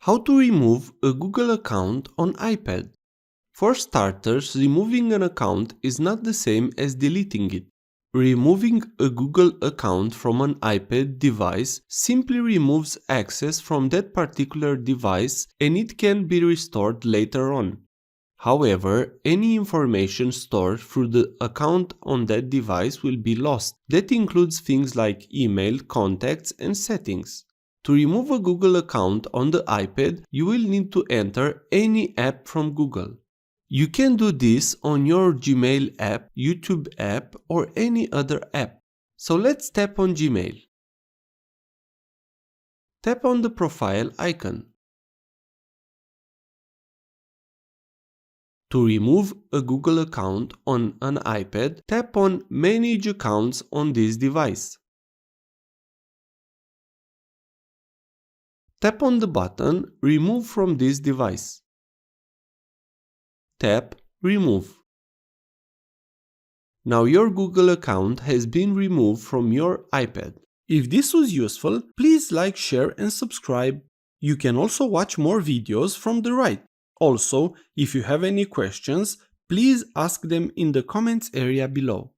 How to remove a Google account on iPad. For starters, removing an account is not the same as deleting it. Removing a Google account from an iPad device simply removes access from that particular device and it can be restored later on. However, any information stored through the account on that device will be lost. That includes things like email, contacts, and settings. To remove a Google account on the iPad, you will need to enter any app from Google. You can do this on your Gmail app, YouTube app, or any other app. So let's tap on Gmail. Tap on the profile icon. To remove a Google account on an iPad, tap on Manage Accounts on this device. Tap on the button Remove from this device. Tap Remove. Now your Google account has been removed from your iPad. If this was useful, please like, share and subscribe. You can also watch more videos from the right. Also, if you have any questions, please ask them in the comments area below.